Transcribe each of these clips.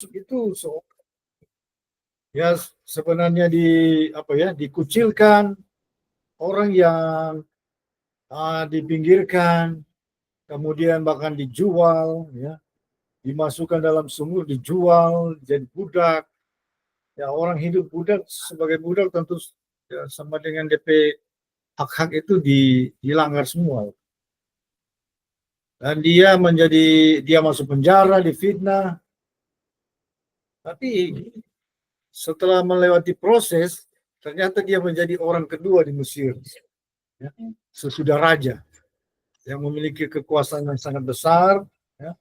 itu ya sebenarnya dikucilkan, orang yang dipinggirkan, kemudian bahkan dijual, ya, dimasukkan dalam sumur, dijual, jadi budak. Ya, orang hidup budak, sebagai budak tentu ya, sama dengan DP hak-hak itu dilanggar semua. Dan dia masuk penjara, difitnah. Tapi setelah melewati proses, ternyata dia menjadi orang kedua di Mesir, ya, sesudah raja yang memiliki kekuasaan yang sangat besar. Ya.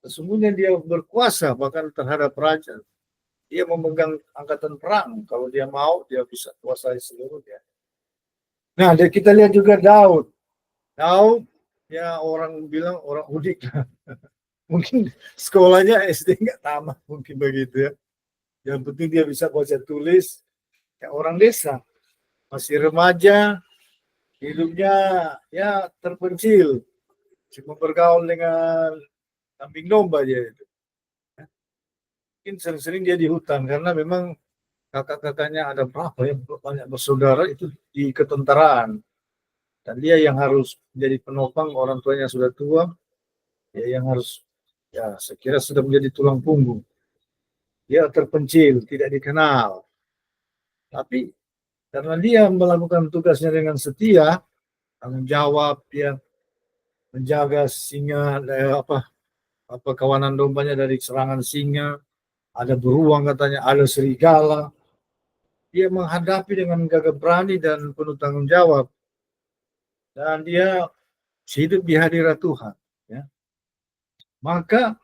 Sesungguhnya dia berkuasa bahkan terhadap raja. Dia memegang angkatan perang. Kalau dia mau, dia bisa kuasai seluruhnya. Nah, kita lihat juga Daud. Daud, ya orang bilang orang udik. Mungkin sekolahnya SD nggak tamat, mungkin begitu ya. Yang penting dia bisa baca tulis, ya orang desa. Masih remaja, hidupnya ya terpencil. Cuma bergaul dengan kambing domba dia itu. Mungkin sering-sering dia di hutan karena memang kakak-kakaknya ada berapa ya, banyak bersaudara itu di ketentaraan. Dan dia yang harus menjadi penopang, orang tuanya sudah tua, ya yang harus, ya saya kira sudah menjadi tulang punggung. Dia terpencil, tidak dikenal. Tapi karena dia melakukan tugasnya dengan setia, tanggung jawab, dia menjaga singa, kawanan dombanya dari serangan singa, ada beruang katanya, ada serigala. Dia menghadapi dengan gagah berani dan penuh tanggung jawab. Dan dia hidup di hadirat Tuhan. Ya. Maka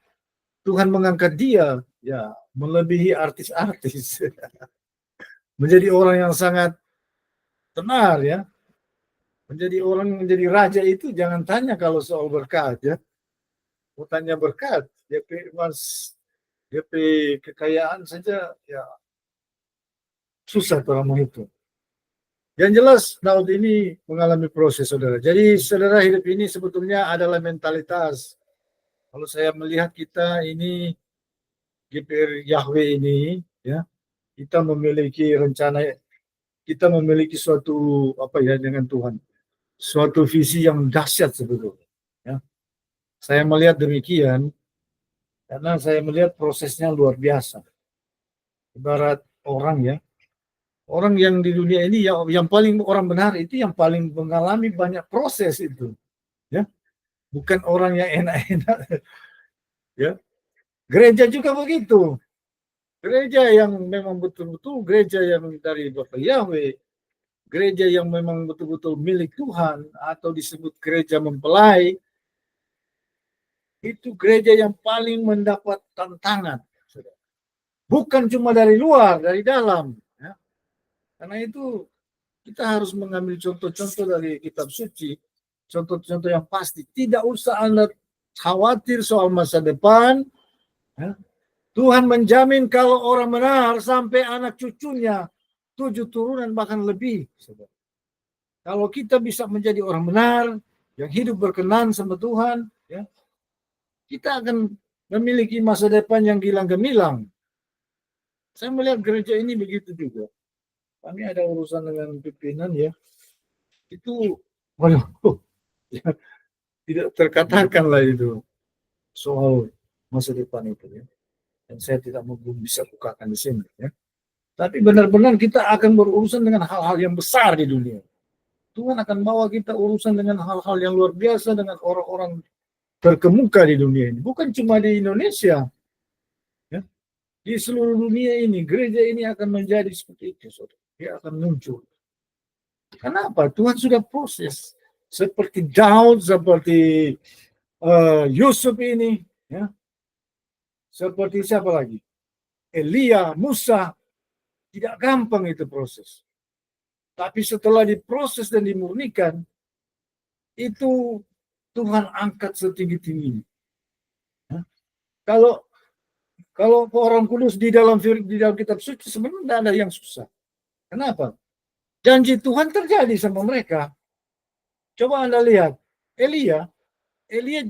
Tuhan mengangkat dia, ya, melebihi artis-artis. Menjadi orang yang sangat tenar, ya. Menjadi raja itu jangan tanya kalau soal berkat, ya. Mau tanya berkat, DP kekayaan saja, ya susah orang menghitung. Yang jelas Daud ini mengalami proses, saudara. Jadi saudara, hidup ini sebetulnya adalah mentalitas. Kalau saya melihat kita ini GPR Yahweh ini, ya, kita memiliki rencana, kita memiliki suatu dengan Tuhan, suatu visi yang dahsyat sebetulnya. Ya. Saya melihat demikian karena saya melihat prosesnya luar biasa. Ibarat orang, ya, orang yang di dunia ini yang paling orang benar itu yang paling mengalami banyak proses itu, ya, bukan orang yang enak-enak, ya. Gereja juga begitu. Gereja yang memang betul-betul gereja yang dari Bapak Yahweh, gereja yang memang betul-betul milik Tuhan atau disebut gereja mempelai, itu gereja yang paling mendapat tantangan. Bukan cuma dari luar, dari dalam. Ya. Karena itu kita harus mengambil contoh-contoh dari kitab suci, contoh-contoh yang pasti. Tidak usah Anda khawatir soal masa depan. Ya. Tuhan menjamin kalau orang benar sampai anak cucunya 7 turunan bahkan lebih. Kalau kita bisa menjadi orang benar, yang hidup berkenan sama Tuhan, ya, kita akan memiliki masa depan yang gilang gemilang. Saya melihat gereja ini begitu juga. Kami ada urusan dengan pimpinan, ya. Itu, waduh, ya, tidak terkatakan lah itu soal masa depan itu, ya. Dan saya tidak bisa bukakan di sini, ya. Tapi benar-benar kita akan berurusan dengan hal-hal yang besar di dunia. Tuhan akan bawa kita urusan dengan hal-hal yang luar biasa dengan orang-orang terkemuka di dunia ini. Bukan cuma di Indonesia. Ya. Di seluruh dunia ini, gereja ini akan menjadi seperti itu. Saudara. Dia akan muncul. Kenapa? Tuhan sudah proses. Seperti Daud, seperti Yusuf ini. Ya. Seperti siapa lagi? Elia, Musa. Tidak gampang itu proses. Tapi setelah diproses dan dimurnikan, itu Tuhan angkat setinggi-tingginya. Ya. Kalau orang kudus di dalam kitab suci sebenarnya tidak ada yang susah. Kenapa? Janji Tuhan terjadi sama mereka. Coba Anda lihat, Elia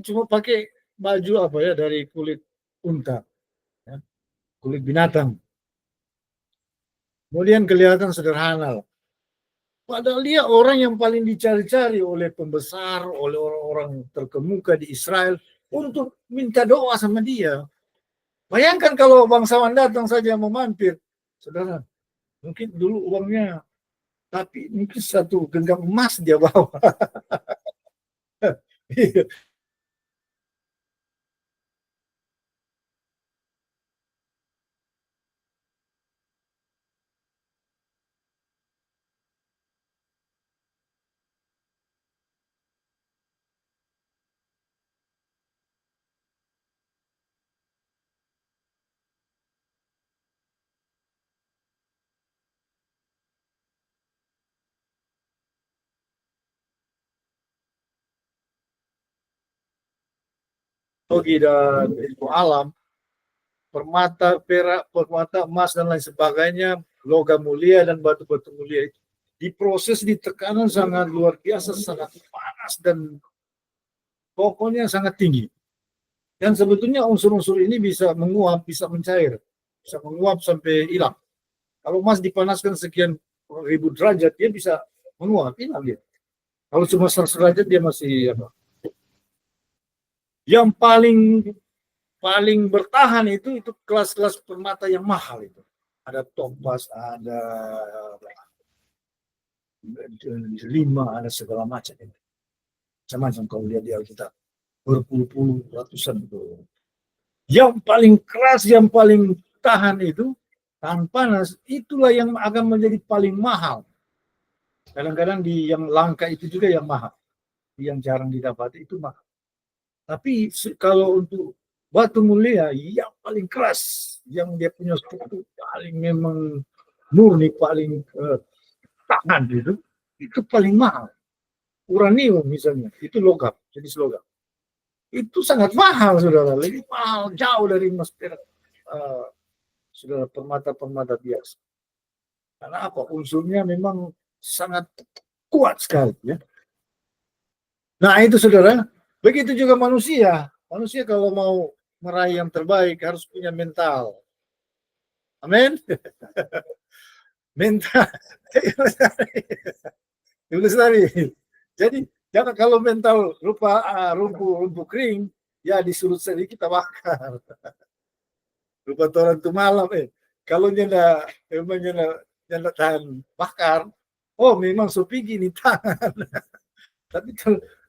cuma pakai baju dari kulit unta. Ya. kulit binatang. Kemudian kelihatan sederhana. Padahal dia orang yang paling dicari-cari oleh pembesar, oleh orang-orang terkemuka di Israel untuk minta doa sama dia. Bayangkan kalau bangsawan datang saja mau mampir, saudara, mungkin dulu uangnya, tapi mungkin 1 genggam emas dia bawa. Teknologi dan ilmu alam, permata, perak, permata, emas, dan lain sebagainya, logam mulia dan batu-batu mulia itu diproses di tekanan sangat luar biasa, sangat panas dan pokoknya sangat tinggi. Dan sebetulnya unsur-unsur ini bisa menguap, bisa mencair, bisa menguap sampai hilang. Kalau emas dipanaskan sekian ribu derajat, dia bisa menguap, hilang dia. Kalau cuma 100 derajat, dia masih apa? Yang paling bertahan itu kelas-kelas permata yang mahal itu. Ada topaz, ada 5, ada segala macam. Macam-macam kalau lihat di Alkitab. Berpuluh-puluh, ratusan itu. Yang paling keras, yang paling tahan itu, tahan panas, itulah yang akan menjadi paling mahal. Kadang-kadang di yang langka itu juga yang mahal. Yang jarang didapati itu mahal. Tapi kalau untuk batu mulia yang paling keras, yang dia punya struktur paling memang murni, paling tahan itu paling mahal. Uranium misalnya, itu logam, jenis logam. Itu sangat mahal, saudara. Lebih mahal, jauh dari emas perak, saudara, permata-permata biasa. Karena apa? Unsurnya memang sangat kuat sekali. Ya. Nah itu saudara, begitu juga manusia. Manusia kalau mau meraih yang terbaik harus punya mental. Amin. Mental. Jadi jangan kalau mental rupa rumput kering, ya disuruh sedikit kita bakar. Rupa orang itu malam, kalau nyenda tahan bakar, oh memang sopi gini tahan. Tapi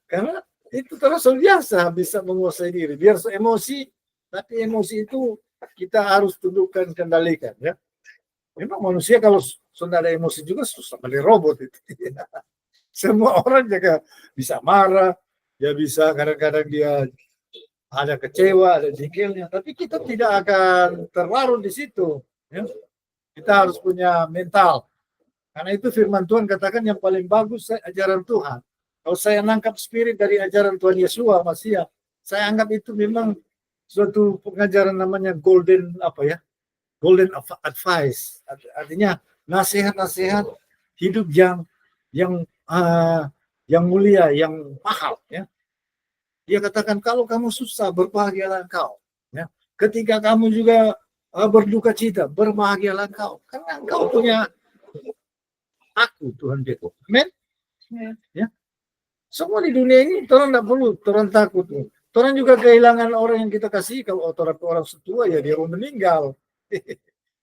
karena itu terus biasa bisa menguasai diri. Biar emosi, tapi emosi itu kita harus tundukkan, kendalikan. Ya. Memang manusia kalau sudah ada emosi juga susah beli robot itu. Semua orang juga bisa marah, dia bisa kadang-kadang dia ada kecewa, ada jengkelnya. Tapi kita tidak akan terlarut di situ. Ya. Kita harus punya mental. Karena itu firman Tuhan katakan yang paling bagus ajaran Tuhan. Kalau saya nangkap spirit dari ajaran Tuhan Yesus Masiah, saya anggap itu memang suatu pengajaran namanya golden golden advice. Artinya nasihat-nasihat hidup yang mulia, yang mahal. Ya. Dia katakan kalau kamu susah, berbahagialah engkau. Ya. Ketika kamu juga berduka cita, berbahagialah engkau. Karena engkau punya aku, Tuhan Yesus. Amin. Ya. Semua di dunia ini orang tidak perlu, orang takut. Orang juga kehilangan orang yang kita kasih. Kalau orang setua ya dia mau meninggal.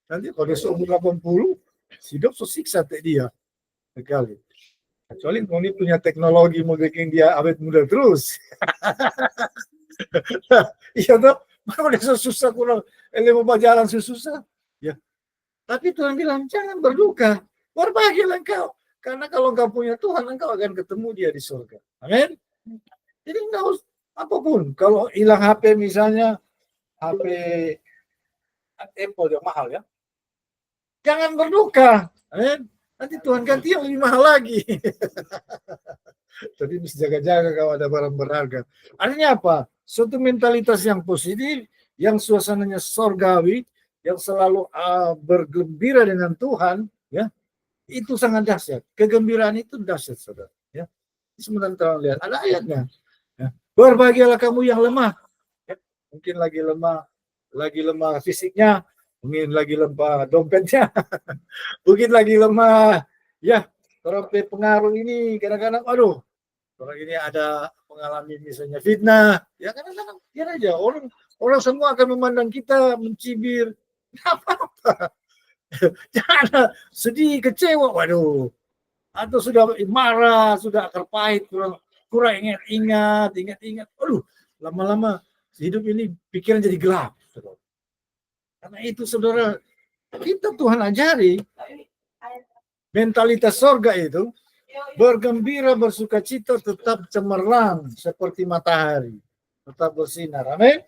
Nanti kalau dia seumur 80, hidup sesiksa dia sekali. Kecuali ini punya teknologi mau bikin dia awet muda terus. Iya toh, kalau dia susah kurang, mau berjalan susah. Ya. Tapi Tuhan bilang jangan berduka, berbahagialah engkau. Karena kalau engkau punya Tuhan, engkau akan ketemu dia di surga. Amin. Jadi enggak usah apapun. Kalau hilang HP misalnya, HP Apple yang mahal ya, jangan berduka. Amin. Nanti Tuhan ganti yang lebih mahal lagi. Jadi mesti jaga-jaga kalau ada barang berharga. Artinya apa? Suatu mentalitas yang positif, yang suasananya sorgawi, yang selalu bergembira dengan Tuhan, ya, itu sangat dahsyat. Kegembiraan itu dahsyat, saudara. Ya. Sebentar lihat, ada ayatnya. Ya. Berbahagialah kamu yang lemah. Ya. Mungkin lagi lemah fisiknya, mungkin lagi lemah dompetnya, mungkin lagi lemah, ya, orang pengaruh ini kadang-kadang, aduh, orang ini ada mengalami misalnya fitnah, ya kadang-kadang biar aja, orang semua akan memandang kita mencibir, apa-apa, jangan sedih, kecewa, waduh, atau sudah marah, sudah akar pahit, kurang ingat, aduh, lama-lama hidup ini pikiran jadi gelap. Karena itu saudara, kita Tuhan ajari mentalitas sorga itu bergembira, bersuka cita, tetap cemerlang seperti matahari, tetap bersinar. Amin.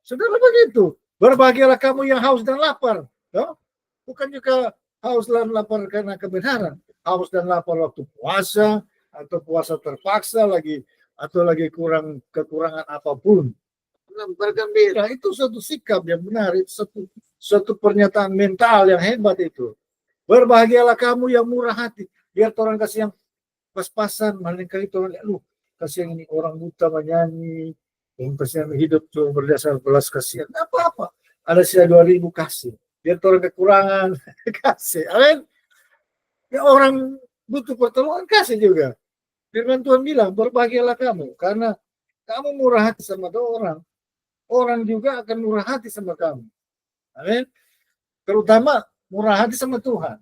Saudara begitu. Berbahagialah kamu yang haus dan lapar. No? Bukan juga haus dan lapar karena kebenaran. Haus dan lapar waktu puasa, atau puasa terpaksa lagi, atau lagi kekurangan apapun. Bergembira itu suatu sikap yang benar, itu suatu pernyataan mental yang hebat itu. Berbahagialah kamu yang murah hati. Biar orang kasih yang pas-pasan, malin kali orang lihat, kasih yang ini orang buta menyanyi, yang kasihan hidup tuh berdasar belas kasihan. Apa-apa. Ada sisa 2.000 kasih. Biar orang kekurangan kasih. Amin. Ya orang butuh pertolongan kasih juga. Firman Tuhan bilang, berbahagialah kamu karena kamu murah hati sama orang. Orang juga akan murah hati sama kamu. Amin. Terutama murah hati sama Tuhan.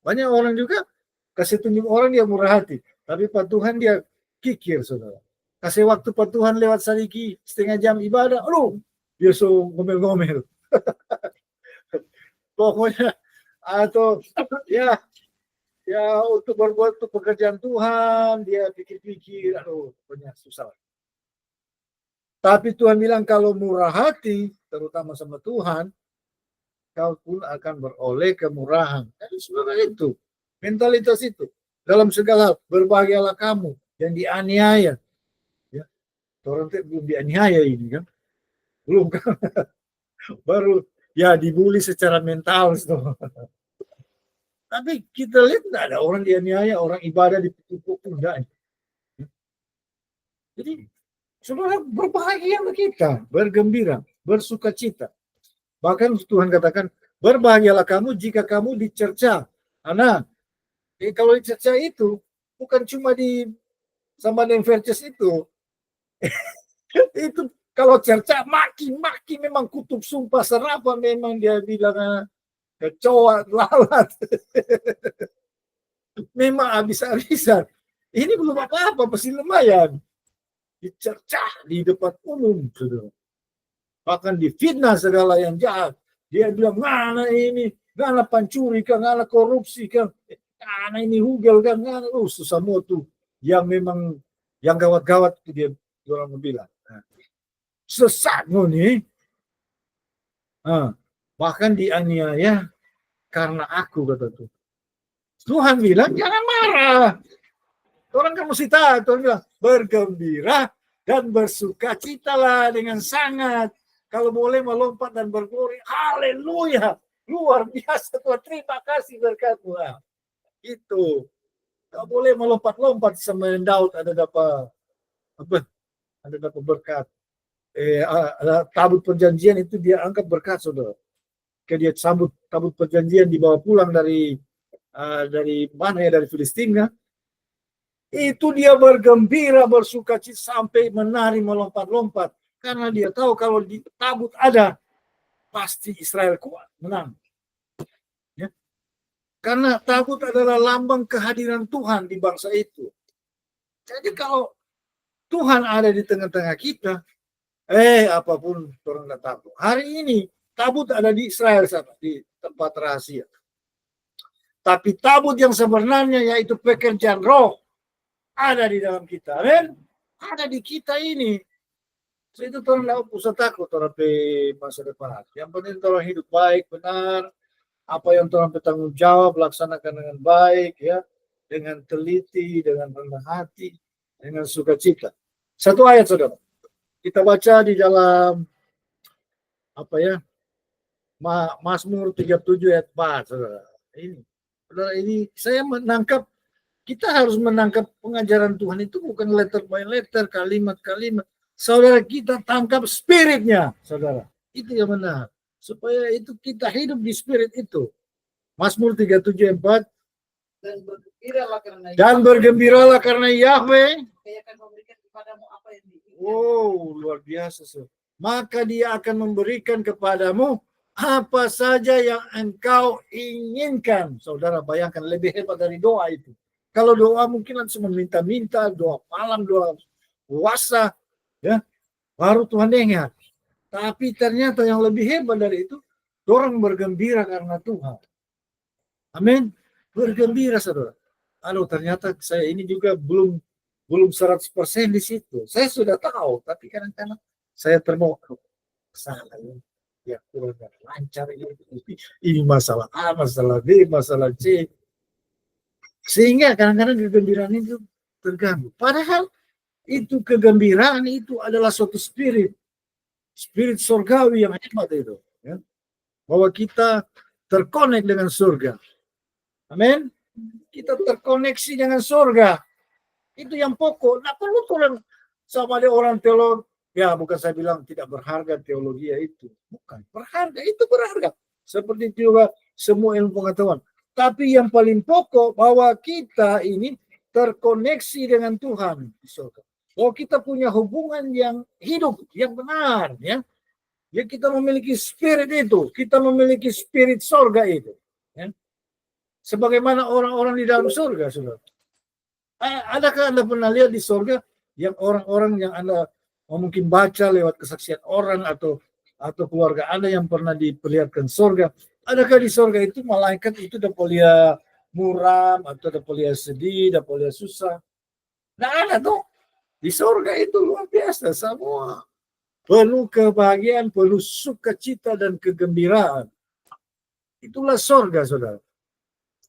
Banyak orang juga kasih tunjuk orang dia murah hati, tapi Pak Tuhan dia kikir, saudara. Kasih waktu Pak Tuhan lewat sadiki setengah jam ibadah, aduh, dia so ngomel-ngomel. Pokoknya atau ya untuk berbuat untuk pekerjaan Tuhan dia pikir-pikir, aduh, pokoknya susah. Tapi Tuhan bilang kalau murah hati, terutama sama Tuhan, kau pun akan beroleh kemurahan. Jadi sebenarnya itu, mentalitas itu. Dalam segala berbahagialah kamu yang dianiaya. Ya, orang belum dianiaya ini kan. Belum kan. Baru ya dibully secara mental. Tapi kita lihat tidak ada orang dianiaya, orang ibadah dipukul enggak. Jadi saudara berbahagia kita, bergembira, bersuka cita. Bahkan Tuhan katakan, berbahagialah kamu jika kamu dicerca. Karena kalau dicerca itu bukan cuma di sama dengan Verces itu. Itu kalau cerca maki-maki memang kutub sumpah serapa memang dia bilang kecoa lalat. Memang habis-habisan. Ini belum apa-apa, pasti lumayan. Dicerca di depan umum, saudara. Bahkan difitnah segala yang jahat. Dia bilang, ngana ini, ngana pancuri kan, ngana korupsi kan, ngana ini hugel kan, ngana susah tuh. Yang memang, yang gawat-gawat itu dia orang bilang. Sesat nih. Bahkan dianiaya karena aku, kata tuh. Tuhan bilang, jangan marah. Orang kan mesti tahu, Tuhan bilang, bergembira dan bersuka citalah dengan sangat. Kalau boleh melompat dan bergori, haleluya, luar biasa Tuhan, terima kasih berkat-Mu. Itu, kalau boleh melompat-lompat sama Daud ada dapat apa? Ada dapat berkat. Tabut perjanjian itu dia angkat berkat, saudara. Dia sambut tabut perjanjian dibawa pulang dari mana ya, dari Filistina. Itu dia bergembira, bersuka cita sampai menari, melompat-lompat. Karena dia tahu kalau di tabut ada, pasti Israel kuat, menang. Ya. Karena tabut adalah lambang kehadiran Tuhan di bangsa itu. Jadi kalau Tuhan ada di tengah-tengah kita, apapun orang nggak takut. Hari ini tabut ada di Israel, di tempat rahasia. Tapi tabut yang sebenarnya yaitu pekerjaan roh ada di dalam kita. Ada di kita ini. So, itu orang nggak usah takut orang masa depan. Yang penting orang hidup baik, benar. Apa yang orang bertanggung jawab, laksanakan dengan baik, ya, dengan teliti, dengan rendah hati, dengan sukacita. Satu ayat, saudara. Kita baca di dalam Mazmur 37 ayat 4, saudara. Ini saya menangkap, kita harus menangkap pengajaran Tuhan itu bukan letter by letter, kalimat-kalimat. Saudara, kita tangkap spiritnya, saudara. Itu yang benar. supaya itu kita hidup di spirit itu. Mazmur 37:4. Dan bergembiralah karena Yahweh. Oh, luar biasa. Maka dia akan memberikan kepadamu apa saja yang engkau inginkan. Saudara bayangkan, lebih hebat dari doa itu. Kalau doa mungkin langsung meminta-minta, doa malam, doa puasa, ya, baru Tuhan dengar. Tapi ternyata yang lebih hebat dari itu, orang bergembira karena Tuhan. Amin. Bergembira, saudara. Aduh, ternyata saya ini juga belum 100% di situ. Saya sudah tahu, tapi kadang-kadang saya terbawa ke salah. Ya, kurang lancar ini masalah A, masalah B, masalah C. Sehingga kadang-kadang kegembiraan itu terganggu. Padahal itu kegembiraan itu adalah suatu spirit surgawi yang hebat itu. Ya. Bahwa kita terkonek dengan surga. Amin. Kita terkoneksi dengan surga. Itu yang pokok. Nah, perlu orang sama ada orang teolog. Ya, bukan saya bilang tidak berharga teologi itu. Bukan. Berharga, itu berharga. Seperti juga semua ilmu pengetahuan. Tapi yang paling pokok bahwa kita ini terkoneksi dengan Tuhan di surga. Bahwa kita punya hubungan yang hidup, yang benar. Ya, ya kita memiliki spirit itu. Kita memiliki spirit surga itu. Ya. Sebagaimana orang-orang di dalam surga, saudara. Adakah Anda pernah lihat di surga yang orang-orang yang Anda mungkin baca lewat kesaksian orang atau keluarga Anda yang pernah diperlihatkan surga? Adakah di surga itu malaikat itu dapat lihat muram atau dapat lihat sedih, dapat lihat susah? Nah, ada tuh. Di surga itu luar biasa semua. Penuh kebahagiaan, penuh sukacita dan kegembiraan. Itulah surga, saudara.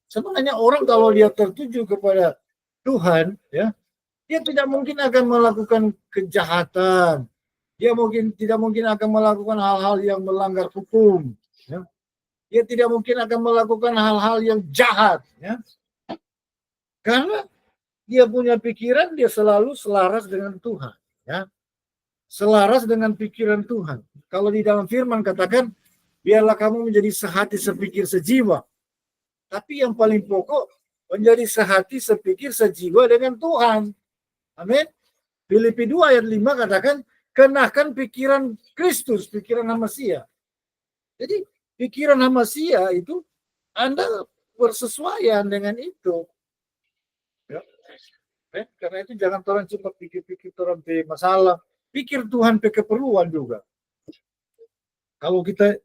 Sebenarnya orang kalau dia tertuju kepada Tuhan, ya, dia tidak mungkin akan melakukan kejahatan. Dia tidak mungkin akan melakukan hal-hal yang melanggar hukum. Ya. Dia tidak mungkin akan melakukan hal-hal yang jahat. Ya. Karena dia punya pikiran, dia selalu selaras dengan Tuhan. Ya. Selaras dengan pikiran Tuhan. Kalau di dalam firman katakan, biarlah kamu menjadi sehati, sepikir, sejiwa. Tapi yang paling pokok, menjadi sehati, sepikir, sejiwa dengan Tuhan. Amin. Filipi 2 ayat 5 katakan, kenakan pikiran Kristus, pikiran Hamasia. Jadi pikiran Hamasia itu Anda bersesuaian dengan itu. Ya. Karena itu jangan orang cuma pikir-pikir orang masalah, pikir Tuhan pe keperluan juga.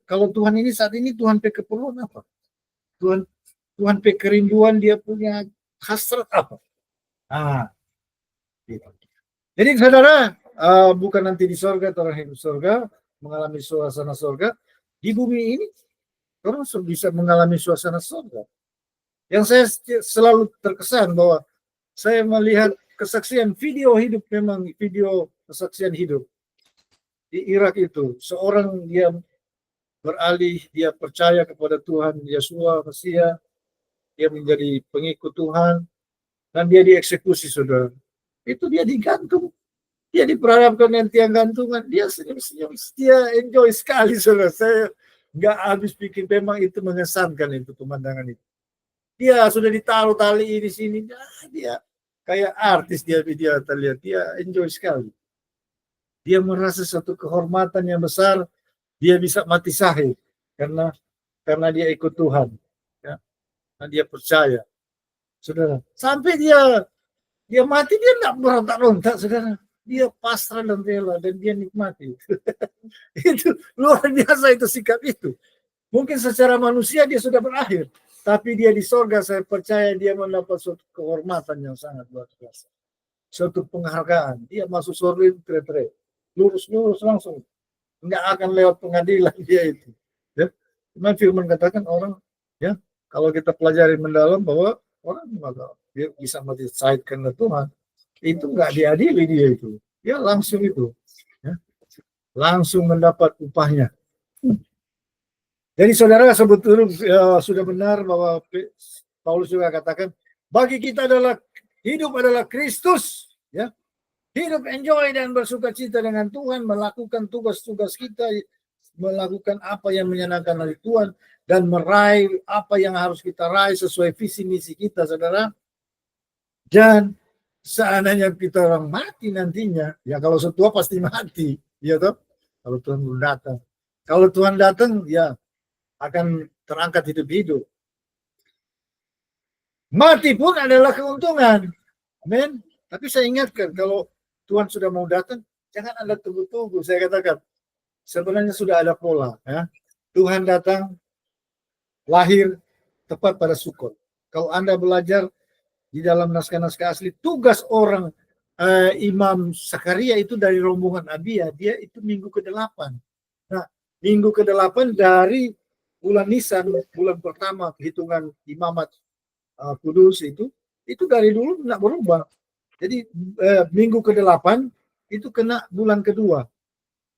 Kalau Tuhan ini saat ini Tuhan pe keperluan apa? Tuhan pe kerinduan, dia punya hasrat apa? Gitu. Jadi saudara, bukan nanti di surga, orang hidup surga, mengalami suasana surga. Di bumi ini, orang bisa mengalami suasana surga. Yang saya selalu terkesan bahwa saya melihat kesaksian video hidup, memang video kesaksian hidup. Di Irak itu, seorang dia beralih, dia percaya kepada Tuhan Yesus Mesias, dia menjadi pengikut Tuhan, dan dia dieksekusi, saudara. Itu dia digantung. Dia diperhadapkan dengan tiang gantungan. Dia senyum-senyum. Dia enjoy sekali, saudara. Saya nggak habis pikir, memang itu mengesankan itu pemandangan itu. Dia sudah ditaruh tali di sini. Dia kayak artis, dia terlihat. Dia enjoy sekali. Dia merasa satu kehormatan yang besar. Dia bisa mati syahid karena dia ikut Tuhan. Ya. Dan dia percaya. Saudara, sampai dia mati, dia tidak berontak-ontak, saudara. Dia pasrah dan rela, dan dia nikmati. Itu luar biasa itu sikap itu. Mungkin secara manusia dia sudah berakhir, tapi dia di sorga, saya percaya dia mendapat suatu kehormatan yang sangat luar biasa. Suatu penghargaan. Dia masuk surga itu tere-tere. Lurus-lurus langsung. Nggak akan lewat pengadilan dia itu. Ya. Cuma firman katakan orang, ya, kalau kita pelajari mendalam bahwa orang dia bisa mati syahid karena Tuhan, itu nggak diadili dia itu. Ya langsung itu. Ya. Langsung mendapat upahnya. Jadi saudara, sebetulnya sudah benar bahwa Paulus juga katakan, bagi kita hidup adalah Kristus. Ya. Hidup enjoy dan bersuka cita dengan Tuhan, melakukan tugas-tugas kita melakukan apa yang menyenangkan hati Tuhan dan meraih apa yang harus kita raih sesuai visi misi kita, saudara. Dan seandainya kita orang mati nantinya, ya kalau setua pasti mati, ya toh. Kalau Tuhan belum datang, kalau Tuhan datang, ya akan terangkat hidup-hidup. Mati pun adalah keuntungan, amin. Tapi saya ingatkan, kalau Tuhan sudah mau datang, jangan Anda tunggu-tunggu. Saya katakan, sebenarnya sudah ada pola, ya. Tuhan datang, lahir tepat pada Sukot. Kalau Anda belajar di dalam naskah-naskah asli, tugas orang Imam Sakaria itu dari rombongan Abia, dia itu minggu ke-8. Nah, minggu ke-8 dari bulan Nisan, bulan pertama hitungan imamat kudus itu dari dulu tidak berubah. Jadi minggu ke-8 itu kena bulan kedua,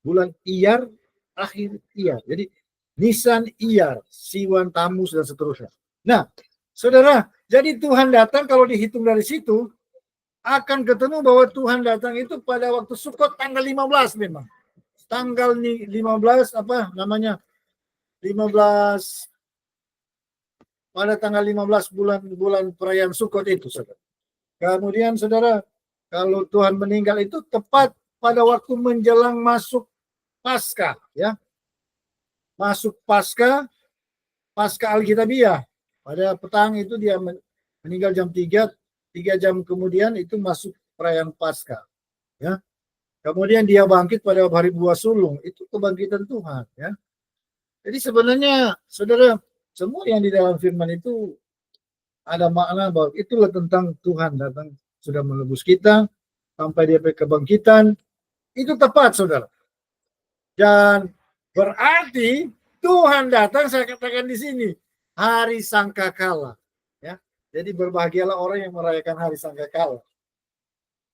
bulan Iyar, akhir Iyar. Jadi Nisan, Iyar, Siwan, Tamus, dan seterusnya. Nah, saudara, jadi Tuhan datang kalau dihitung dari situ, akan ketemu bahwa Tuhan datang itu pada waktu Sukot tanggal 15 memang. Tanggal 15 apa namanya? 15 pada tanggal 15 bulan perayaan Sukot itu, saudara. Kemudian saudara, kalau Tuhan meninggal itu tepat pada waktu menjelang masuk Paskah, ya. Masuk Paskah Alkitabiah. Pada petang itu dia meninggal jam 3 jam kemudian itu masuk perayaan Paskah, ya. Kemudian dia bangkit pada hari buah sulung, itu kebangkitan Tuhan, ya. Jadi sebenarnya saudara, semua yang di dalam firman itu ada makna bahwa itulah tentang Tuhan datang sudah menebus kita sampai dia kebangkitan. Itu tepat, saudara. Dan berarti Tuhan datang, saya katakan di sini, hari sangkakala, ya. Jadi berbahagialah orang yang merayakan hari sangkakala.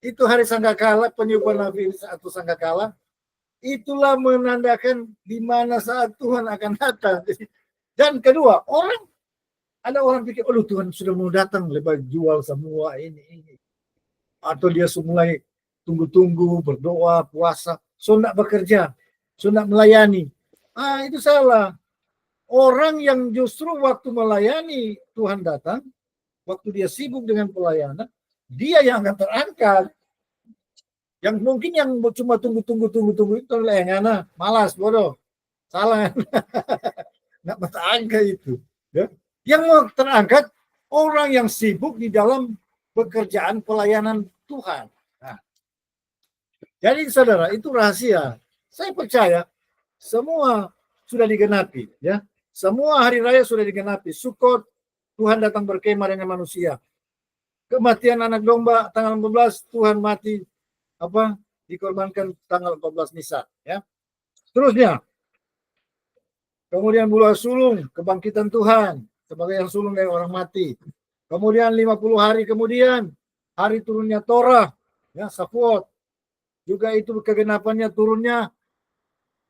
Itu hari sangkakala, peniupan nabi atau sangkakala, itulah menandakan di mana saat Tuhan akan datang. Dan kedua, ada orang pikir, oh Tuhan sudah mau datang, lepas jual semua ini. Atau dia mulai tunggu-tunggu, berdoa, puasa, so tidak bekerja, so tidak melayani. Itu salah. Orang yang justru waktu melayani Tuhan datang, waktu dia sibuk dengan pelayanan, dia yang akan terangkat. Yang mungkin yang cuma tunggu itu layana, malas, bodoh, salah. Nggak terangkat itu. Ya. Yang mau terangkat orang yang sibuk di dalam pekerjaan pelayanan Tuhan. Nah, jadi saudara, itu rahasia. Saya percaya semua sudah digenapi, ya. Semua hari raya sudah digenapi. Sukot, Tuhan datang berkemah dengan manusia. Kematian anak domba tanggal 14, Tuhan mati dikorbankan tanggal 14 Nisan, ya. Terusnya, kemudian bulan sulung, kebangkitan Tuhan sebagai yang sulung dari orang mati. Kemudian 50 hari kemudian, hari turunnya Torah, ya, Shavuot. Juga itu kegenapannya turunnya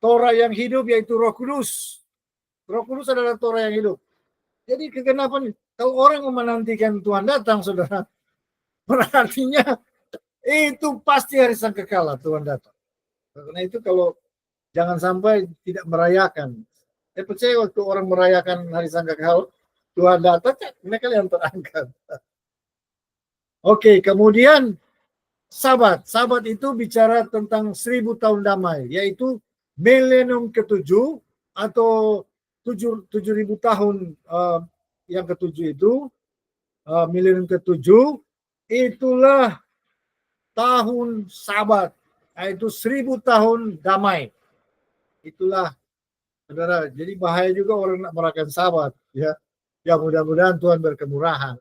Torah yang hidup, yaitu Roh Kudus. Roh Kudus adalah Torah yang hidup. Jadi kegenapan, kalau orang menantikan Tuhan datang, saudara, berartinya itu pasti hari sangkakala Tuhan datang. Karena itu kalau jangan sampai tidak merayakan. Saya percaya waktu orang merayakan hari sangkakala, Tuhan datang, mereka yang terangkat. Oke, kemudian Sabat. Sabat itu bicara tentang 1000 tahun damai, yaitu milenium ke-7 atau 7.000 tahun yang ke-7 itu, milenium ke-7, itulah tahun Sabat, yaitu 1000 tahun damai. Itulah, saudara. Jadi bahaya juga orang nak merayakan Sabat, ya. Ya mudah-mudahan Tuhan berkemurahan,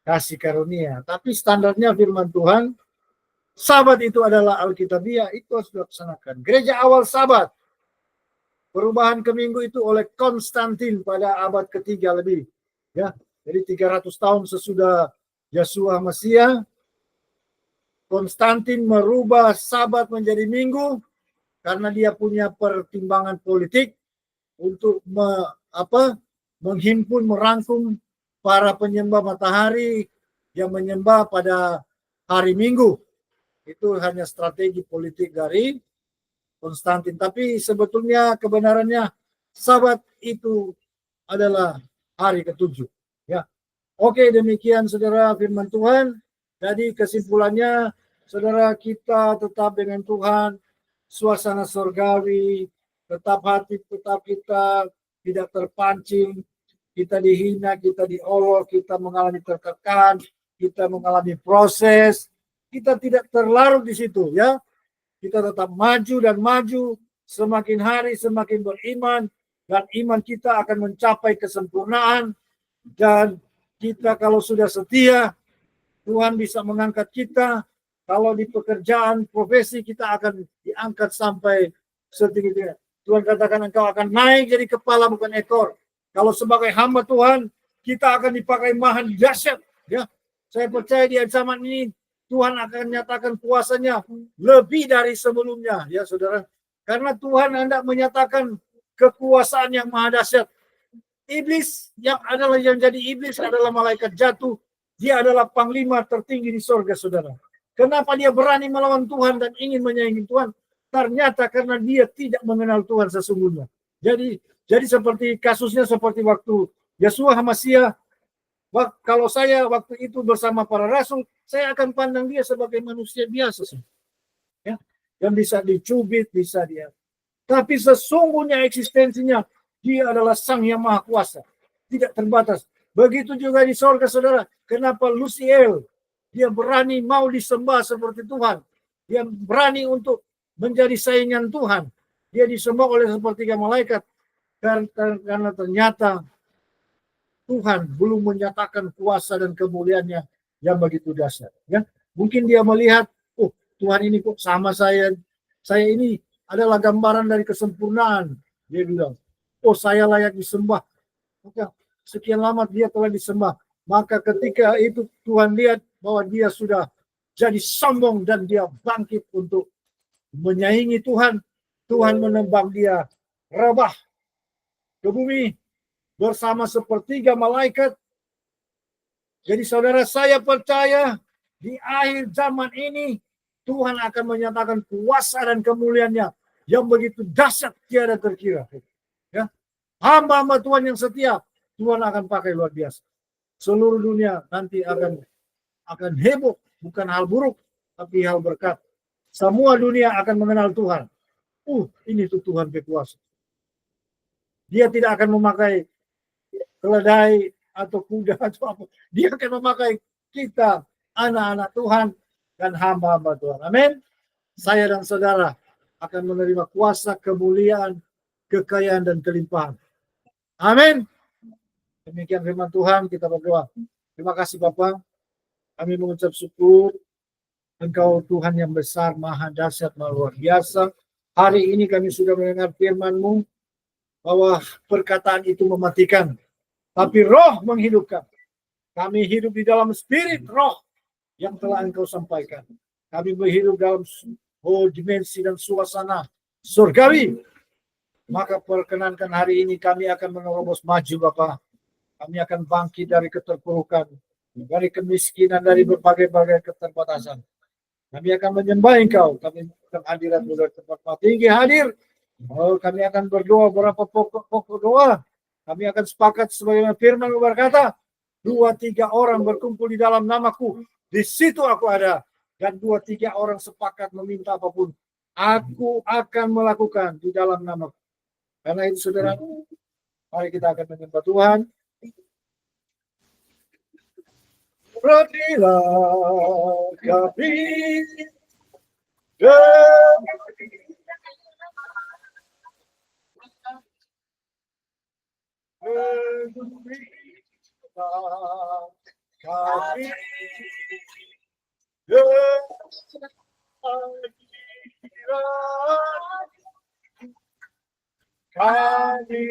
kasih karunia. Tapi standarnya firman Tuhan, Sabat itu adalah Alkitabiah, itu harus dilaksanakan. Gereja awal Sabat, perubahan ke minggu itu oleh Konstantin pada abad ketiga lebih, ya. Jadi 300 tahun sesudah Yesua Mesia, Konstantin merubah Sabat menjadi minggu karena dia punya pertimbangan politik untuk menghimpun, merangkum para penyembah matahari yang menyembah pada hari Minggu. Itu hanya strategi politik dari Konstantin. Tapi sebetulnya kebenarannya Sabat itu adalah hari ketujuh. Ya, oke, demikian saudara firman Tuhan. Jadi kesimpulannya, saudara, kita tetap dengan Tuhan, suasana surgawi, tetap hati, tetap kita tidak terpancing, kita dihina, kita diolok, kita mengalami tertekan, kita mengalami proses, kita tidak terlarut di situ, ya. Kita tetap maju dan maju, semakin hari semakin beriman, dan iman kita akan mencapai kesempurnaan. Dan kita kalau sudah setia, Tuhan bisa mengangkat kita. Kalau di pekerjaan, profesi, kita akan diangkat sampai setinggi-tingginya. Tuhan katakan engkau akan naik jadi kepala bukan ekor. Kalau sebagai hamba Tuhan, kita akan dipakai maha dahsyat. Ya, saya percaya di zaman ini Tuhan akan menyatakan kuasanya lebih dari sebelumnya, ya saudara. Karena Tuhan hendak menyatakan kekuasaan yang maha dahsyat. Iblis yang jadi iblis adalah malaikat jatuh. Dia adalah panglima tertinggi di sorga, saudara. Kenapa dia berani melawan Tuhan dan ingin menyaingi Tuhan? Ternyata karena dia tidak mengenal Tuhan sesungguhnya. Jadi seperti kasusnya seperti waktu Yeshua HaMasyiah. Kalau saya waktu itu bersama para rasul, saya akan pandang dia sebagai manusia biasa, ya, yang bisa dicubit, bisa dia. Tapi sesungguhnya eksistensinya, dia adalah Sang Yang Maha Kuasa, tidak terbatas. Begitu juga di sorga, saudara. Kenapa Luciel, dia berani mau disembah seperti Tuhan, dia berani untuk menjadi saingan Tuhan, dia disembah oleh sepertiga malaikat, karena ternyata Tuhan belum menyatakan kuasa dan kemuliaannya yang begitu dahsyat. Ya, mungkin dia melihat, oh Tuhan ini kok sama saya ini adalah gambaran dari kesempurnaan. Dia bilang, oh saya layak disembah. Maka sekian lama dia telah disembah. Maka ketika itu Tuhan lihat bahwa dia sudah jadi sombong dan dia bangkit untuk menyaingi Tuhan. Tuhan menembak dia rebah ke bumi bersama sepertiga malaikat. Jadi saudara, saya percaya di akhir zaman ini Tuhan akan menyatakan kuasa dan kemuliaannya yang begitu dahsyat tiada terkira. Ya, hamba-hamba Tuhan yang setia, Tuhan akan pakai luar biasa. Seluruh dunia nanti akan heboh, bukan hal buruk, tapi hal berkat. Semua dunia akan mengenal Tuhan. Ini tuh Tuhan berkuasa. Dia tidak akan memakai keledai atau kuda atau apa. Dia akan memakai kita, anak-anak Tuhan dan hamba-hamba Tuhan. Amin. Saya dan saudara akan menerima kuasa, kemuliaan, kekayaan, dan kelimpahan. Amin. Demikian firman Tuhan, kita berdoa. Terima kasih Bapak. Kami mengucap syukur. Engkau Tuhan yang besar, maha dahsyat, maha luar biasa. Hari ini kami sudah mendengar firman-Mu bahwa perkataan itu mematikan, tapi roh menghidupkan. Kami hidup di dalam spirit roh yang telah Engkau sampaikan. Kami berhidup dalam dimensi dan suasana surgawi. Maka perkenankan hari ini kami akan menerobos maju Bapak. Kami akan bangkit dari keterpurukan, dari kemiskinan, dari berbagai-bagai keterbatasan. Kami akan menyembah Engkau. Kami akan hadirat dari tempat tinggi hadir. Kami akan berdoa berapa pokok doa. Kami akan sepakat sebagaimana firman berkata, 2-3 orang berkumpul di dalam namaku, di situ aku ada. Dan 2-3 orang sepakat meminta apapun, aku akan melakukan di dalam namaku. Karena itu saudara, mari kita akan menyembah Tuhan. Berhentilah kami kami